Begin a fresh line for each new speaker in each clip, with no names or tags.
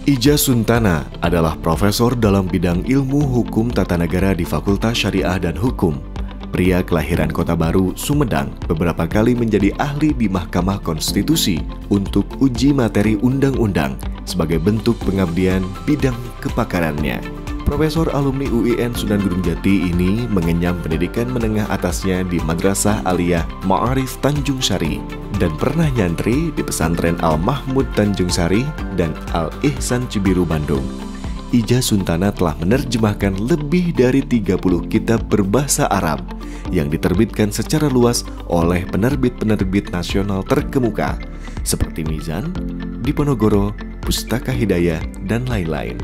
Ija Suntana adalah profesor dalam bidang ilmu hukum tata negara di Fakultas Syariah dan Hukum. Pria kelahiran Kota Baru, Sumedang, beberapa kali menjadi ahli di Mahkamah Konstitusi untuk uji materi undang-undang sebagai bentuk pengabdian bidang kepakarannya. Profesor alumni UIN Sunan Gunung Jati ini mengenyam pendidikan menengah atasnya di Madrasah Aliyah Ma'arif Tanjung Sari dan pernah nyantri di pesantren Al-Mahmud Tanjung Sari dan Al-Ihsan Cibiru, Bandung. Ija Suntana telah menerjemahkan lebih dari 30 kitab berbahasa Arab yang diterbitkan secara luas oleh penerbit-penerbit nasional terkemuka seperti Mizan, Diponegoro, Pustaka Hidayah, dan lain-lain.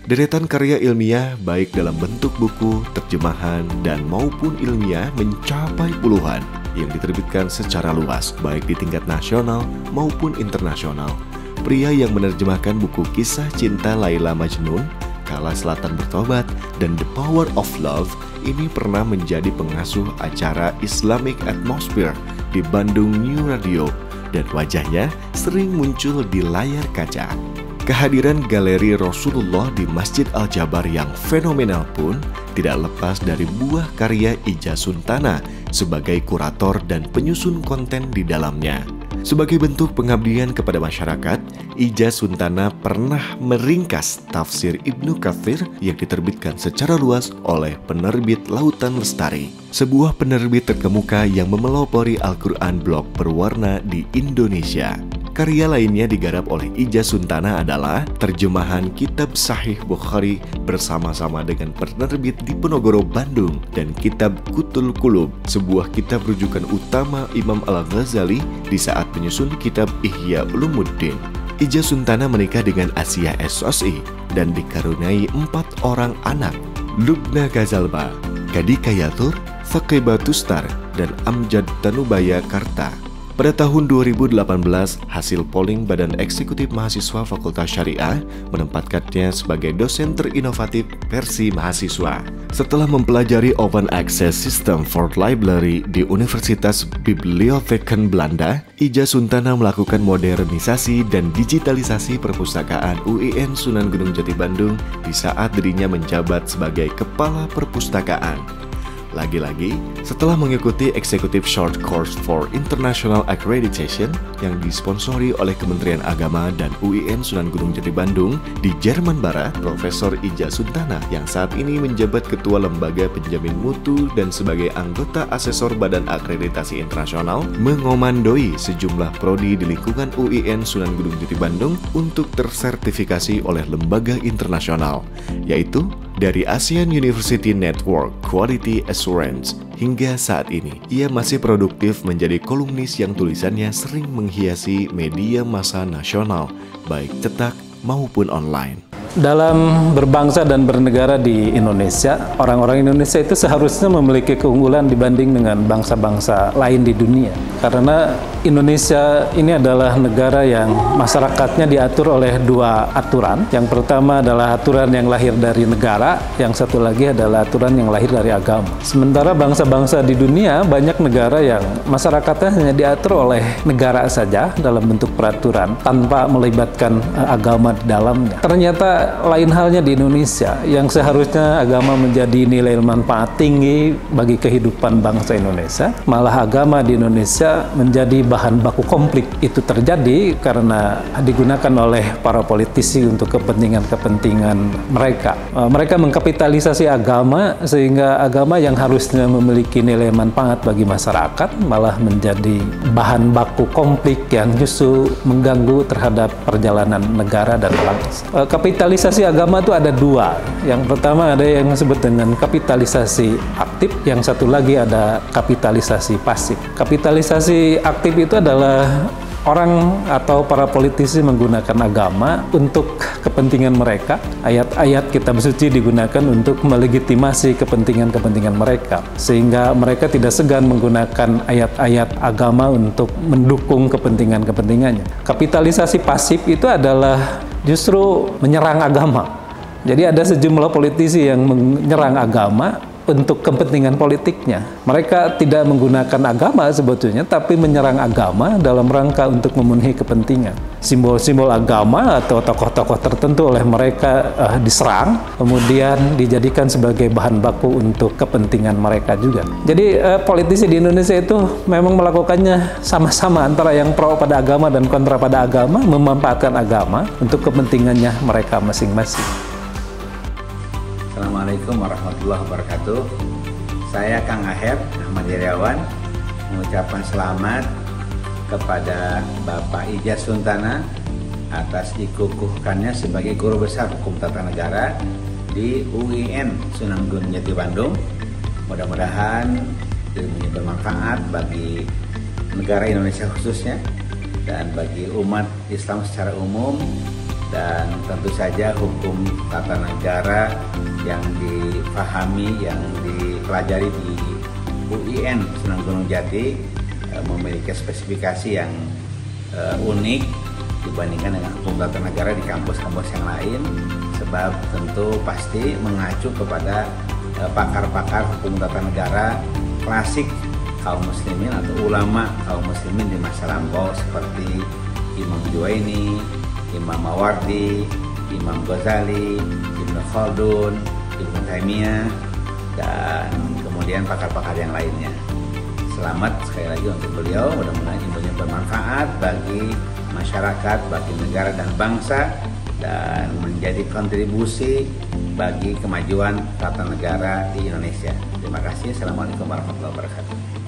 Deretan karya ilmiah baik dalam bentuk buku, terjemahan, dan maupun ilmiah mencapai puluhan yang diterbitkan secara luas baik di tingkat nasional maupun internasional. Pria yang menerjemahkan buku kisah cinta Laila Majnun, Kala Selatan Bertobat, dan The Power of Love ini pernah menjadi pengasuh acara Islamic Atmosphere di Bandung New Radio dan wajahnya sering muncul di layar kaca. Kehadiran Galeri Rasulullah di Masjid Al-Jabar yang fenomenal pun tidak lepas dari buah karya Ija Suntana sebagai kurator dan penyusun konten di dalamnya. Sebagai bentuk pengabdian kepada masyarakat, Ija Suntana pernah meringkas tafsir Ibnu Katsir yang diterbitkan secara luas oleh penerbit Lautan Lestari, sebuah penerbit terkemuka yang memelopori Al-Quran blok berwarna di Indonesia. Karya lainnya digarap oleh Ija Suntana adalah terjemahan Kitab Sahih Bukhari bersama-sama dengan penerbit Diponegoro, Bandung, dan Kitab Kutul Qulub, sebuah kitab rujukan utama Imam Al-Ghazali di saat menyusun Kitab Ihya Ulumuddin. Ija Suntana menikah dengan Asia SOSI dan dikaruniai 4 orang anak, Lubna Gazalba, Kadi Kayatur, Thaqibah Tustar, dan Amjad Tanubaya Karta. Pada tahun 2018, hasil polling Badan Eksekutif Mahasiswa Fakultas Syariah menempatkannya sebagai dosen terinovatif versi mahasiswa. Setelah mempelajari Open Access System for Library di Universitas Bibliotheken Belanda, Ija Suntana melakukan modernisasi dan digitalisasi perpustakaan UIN Sunan Gunung Jati Bandung di saat dirinya menjabat sebagai Kepala Perpustakaan. Lagi-lagi, setelah mengikuti Executive Short Course for International Accreditation yang disponsori oleh Kementerian Agama dan UIN Sunan Gunung Jati Bandung di Jerman Barat, Profesor Ija Suntana yang saat ini menjabat Ketua Lembaga Penjamin Mutu dan sebagai anggota asesor Badan Akreditasi Internasional mengomandoi sejumlah prodi di lingkungan UIN Sunan Gunung Jati Bandung untuk tersertifikasi oleh lembaga internasional, yaitu dari ASEAN University Network Quality Assurance. Hingga saat ini, ia masih produktif menjadi kolumnis yang tulisannya sering menghiasi media massa nasional, baik cetak maupun online.
Dalam berbangsa dan bernegara di Indonesia, orang-orang Indonesia itu seharusnya memiliki keunggulan dibanding dengan bangsa-bangsa lain di dunia. Karena Indonesia ini adalah negara yang masyarakatnya diatur oleh 2 aturan. Yang pertama adalah aturan yang lahir dari negara, yang satu lagi adalah aturan yang lahir dari agama. Sementara bangsa-bangsa di dunia, banyak negara yang masyarakatnya hanya diatur oleh negara saja dalam bentuk peraturan, tanpa melibatkan agama di dalamnya. Ternyata lain halnya di Indonesia, yang seharusnya agama menjadi nilai manfaat tinggi bagi kehidupan bangsa Indonesia, malah agama di Indonesia menjadi bahan baku konflik. Itu terjadi karena digunakan oleh para politisi untuk kepentingan-kepentingan mereka. Mereka mengkapitalisasi agama sehingga agama yang harusnya memiliki nilai manfaat bagi masyarakat malah menjadi bahan baku konflik yang justru mengganggu terhadap perjalanan negara dan bangsa. Kapitalisasi agama itu ada 2. Yang pertama ada yang disebut dengan kapitalisasi aktif, yang satu lagi ada kapitalisasi pasif. Kapitalisasi aktif itu adalah orang atau para politisi menggunakan agama untuk kepentingan mereka. Ayat-ayat kitab suci digunakan untuk melegitimasi kepentingan-kepentingan mereka, sehingga mereka tidak segan menggunakan ayat-ayat agama untuk mendukung kepentingan-kepentingannya. Kapitalisasi pasif itu adalah justru menyerang agama. Jadi ada sejumlah politisi yang menyerang agama untuk kepentingan politiknya. Mereka tidak menggunakan agama sebetulnya, tapi menyerang agama dalam rangka untuk memenuhi kepentingan. Simbol-simbol agama atau tokoh-tokoh tertentu oleh mereka diserang, kemudian dijadikan sebagai bahan baku untuk kepentingan mereka juga. Jadi politisi di Indonesia itu memang melakukannya sama-sama, antara yang pro pada agama dan kontra pada agama, memanfaatkan agama untuk kepentingannya mereka masing-masing.
Assalamualaikum warahmatullahi wabarakatuh. Saya Kang Aher Ahmad Heriawan mengucapkan selamat kepada Bapak Ijaz Suntana atas dikukuhkannya sebagai Guru Besar Hukum Tata Negara di UIN Sunan Gunung Jati Bandung. Mudah-mudahan ilmunya bermanfaat bagi negara Indonesia khususnya dan bagi umat Islam secara umum, dan tentu saja hukum tata negara yang dipahami, yang dipelajari di UIN Sunan Gunung Jati memiliki spesifikasi yang unik dibandingkan dengan hukum tata negara di kampus-kampus yang lain, sebab tentu pasti mengacu kepada pakar-pakar hukum tata negara klasik kaum muslimin atau ulama kaum muslimin di masa lampau seperti Imam Juwaini, Imam Mawardi, Imam Ghazali, Ibnu Khaldun, Ibnu Taimiyah, dan kemudian pakar-pakar yang lainnya. Selamat sekali lagi untuk beliau, mudah-mudahan ilmunya bermanfaat bagi masyarakat, bagi negara dan bangsa, dan menjadi kontribusi bagi kemajuan tata negara di Indonesia. Terima kasih. Assalamualaikum warahmatullahi wabarakatuh.